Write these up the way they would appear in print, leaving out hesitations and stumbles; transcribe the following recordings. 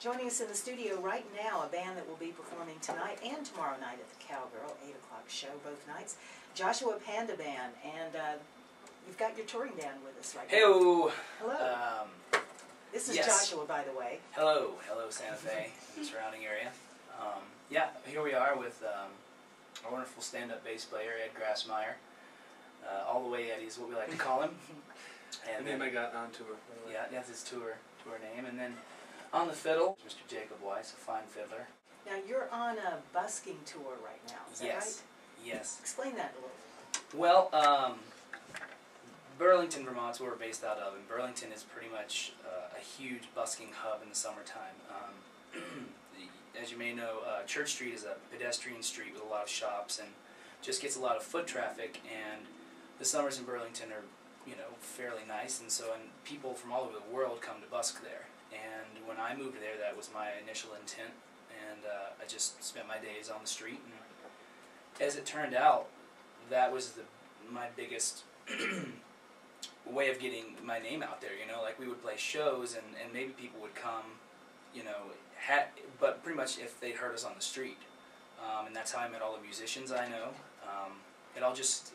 Joining us in the studio right now, a band that will be performing tonight and tomorrow night at the Cowgirl 8 o'clock show, both nights, Joshua Panda Band, and you've got your touring band with us right now. Hello. This is yes. Joshua, by the way. Hello, Santa Fe, and the surrounding area. Yeah, here we are with our wonderful stand-up bass player, Ed Grassmeyer. All the way Eddie is what we like to call him. And the name I got on tour. Yeah, that's his tour name. And then on the fiddle, Mr. Jacob Weiss, a fine fiddler. Now you're on a busking tour right now, is that right? Yes. Explain that a little bit. Well, Burlington, Vermont's where we're based out of, and Burlington is pretty much a huge busking hub in the summertime. As you may know, Church Street is a pedestrian street with a lot of shops and just gets a lot of foot traffic, and the summers in Burlington are, you know, fairly nice, and people from all over the world come to busk there. And when I moved there, that was my initial intent, and I just spent my days on the street, and as it turned out, that was my biggest way of getting my name out there, you know, like we would play shows and maybe people would come, you know, but pretty much if they'd heard us on the street. And that's how I met all the musicians I know. It all just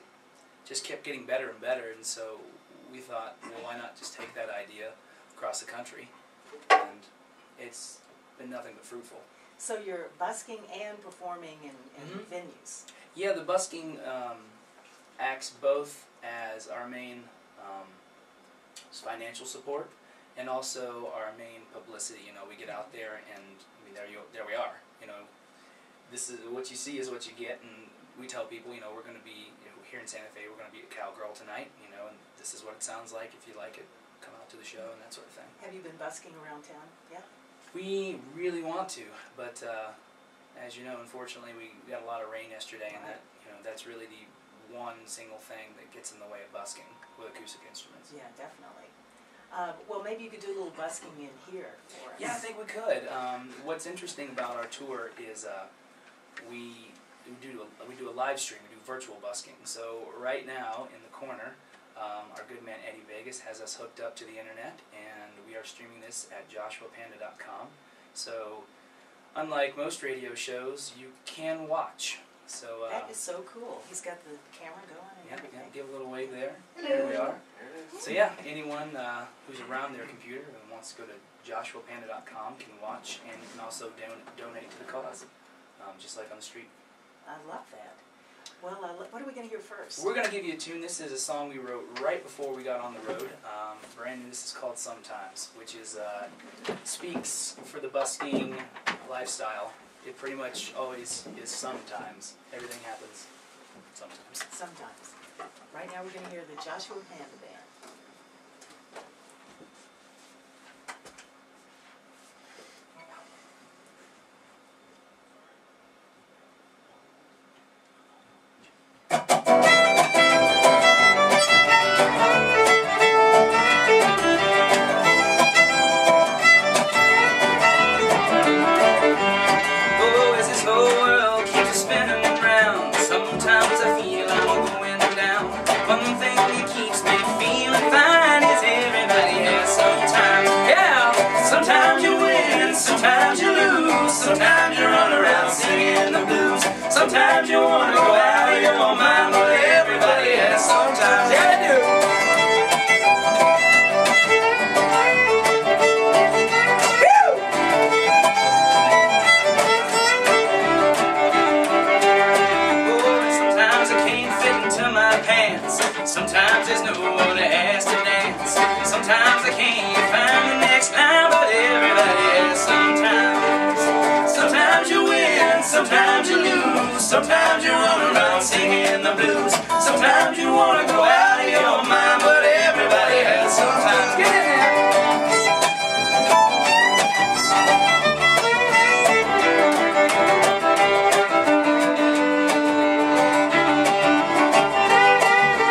kept getting better and better, and so we thought, well, why not just take that idea across the country, and it's been nothing but fruitful. So you're busking and performing in venues? Yeah, the busking acts both as our main financial support and also our main publicity. You know, we get out there and I mean, there we are. You know, this is what you see is what you get, and we tell people, you know, we're going to be here in Santa Fe. We're going to be at Cowgirl tonight. You know, and this is what it sounds like. If you like it, come out to the show and that sort of thing. Have you been busking around town? Yeah. We really want to, but as you know, unfortunately, we got a lot of rain yesterday, and that's really the one single thing that gets in the way of busking with acoustic instruments. Yeah, definitely. Well, maybe you could do a little busking in here for us. Yeah, I think we could. What's interesting about our tour is we do a live stream. We do virtual busking. So right now, in the corner, our good man Eddie Vegas has us hooked up to the internet, and we are streaming this at joshuapanda.com. So unlike most radio shows, you can watch. So that is so cool. He's got the camera going and everything. Yeah, give a little wave there. There we are. So yeah, anyone who's around their computer and wants to go to joshuapanda.com can watch, and you can also donate to the cause, just like on the street. I love that. Well, what are we going to hear first? We're going to give you a tune. This is a song we wrote right before we got on the road. Brand new. This is called Sometimes, which is speaks for the busking lifestyle. It pretty much always is sometimes. Everything happens sometimes. Sometimes. Right now we're going to hear the Joshua Panda Band. Sometimes you run around singing the blues. Sometimes you want to go out of your mind, but everybody has sometimes. Yeah, they do. Oh, sometimes I can't fit into my pants. Sometimes there's no one to ask to dance. Sometimes I can't find the next line, but everybody has sometimes. Sometimes you win, sometimes you lose. Sometimes you run around singing the blues. Sometimes you want to go out of your mind, but everybody has sometimes. Get in there.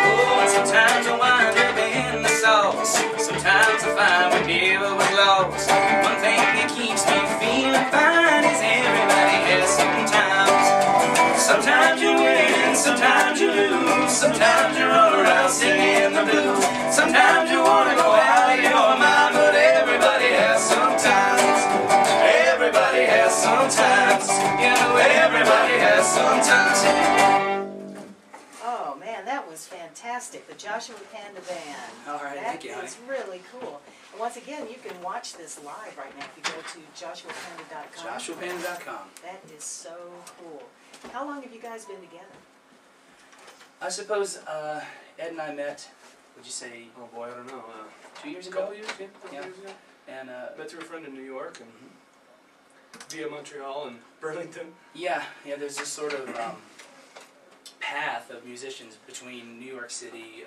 Oh, and sometimes I wind up in the sauce. Sometimes I find we never was lost. One thing that keeps me feeling fine is everybody has sometimes. Sometimes you win, sometimes you lose. Sometimes you run around singing the blues. Sometimes you want to go out of your mind, but everybody has sometimes. dance. You know everybody has some time. Oh man, that was fantastic. The Joshua Panda Band. All right, thank you, honey. That is really cool. And once again, you can watch this live right now if you go to joshuapanda.com. JoshuaPanda.com. That is so cool. How long have you guys been together? I suppose Ed and I met, would you say, Oh boy, I don't know. 2 years A ago? couple years, yeah, couple Yeah. years ago. And Met through a friend in New York and via Montreal and Burlington. yeah, there's this sort of path of musicians between New York City,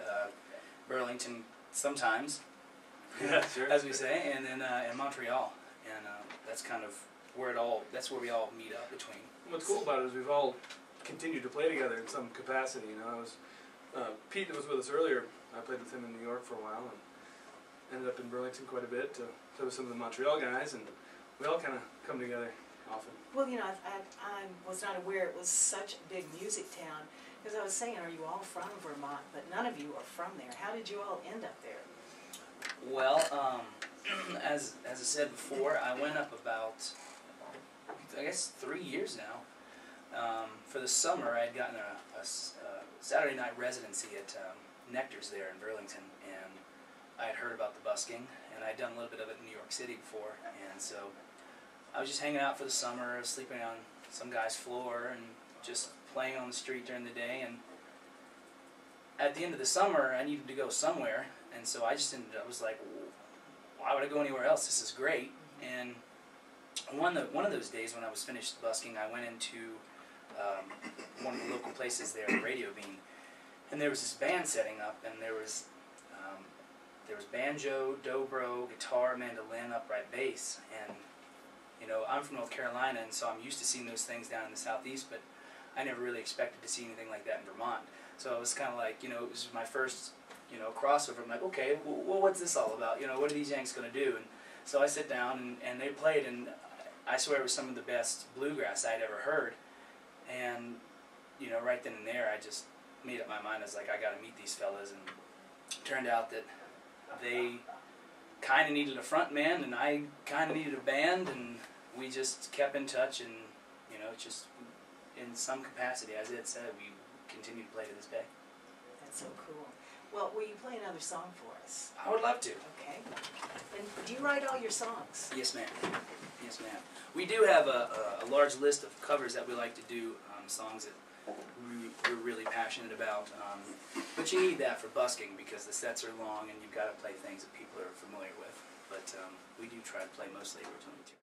Burlington, sometimes, Yeah, sure. as we say, and then in Montreal, and that's kind of where that's where we all meet up between. What's cool about it is we've all continued to play together in some capacity. You know, I was Pete that was with us earlier. I played with him in New York for a while and ended up in Burlington quite a bit to play with some of the Montreal guys, and we all kind of come together often. Well, you know, I was not aware it was such a big music town. Because I was saying, are you all from Vermont? But none of you are from there. How did you all end up there? Well, as I said before, I went up about, I guess, 3 years now. For the summer, I had gotten a Saturday night residency at Nectar's there in Burlington, and I had heard about the busking, and I'd done a little bit of it in New York City before, and so I was just hanging out for the summer, sleeping on some guy's floor, and just playing on the street during the day. And at the end of the summer, I needed to go somewhere, and so I was like, why would I go anywhere else? This is great. And one of those days when I was finished busking, I went into one of the local places there, the Radio Bean, and there was this band setting up, and there was banjo, dobro, guitar, mandolin, upright bass, and you know, I'm from North Carolina, and so I'm used to seeing those things down in the southeast, but I never really expected to see anything like that in Vermont. So it was kind of like, you know, it was my first, you know, crossover. I'm like, okay, well, what's this all about? You know, what are these Yanks going to do? And so I sit down, and they played, and I swear it was some of the best bluegrass I'd ever heard. And, you know, right then and there, I just made up my mind. I was like, I got to meet these fellas. And it turned out that they kind of needed a front man, and I kind of needed a band, and we just kept in touch, and, you know, just in some capacity, as Ed said, we continue to play to this day. That's so cool. Well, will you play another song for us? I would love to. Okay. And do you write all your songs? Yes, ma'am. Yes, ma'am. We do have a large list of covers that we like to do, songs that we're really passionate about. But you need that for busking because the sets are long and you've got to play things that people are familiar with. But we do try to play mostly original material.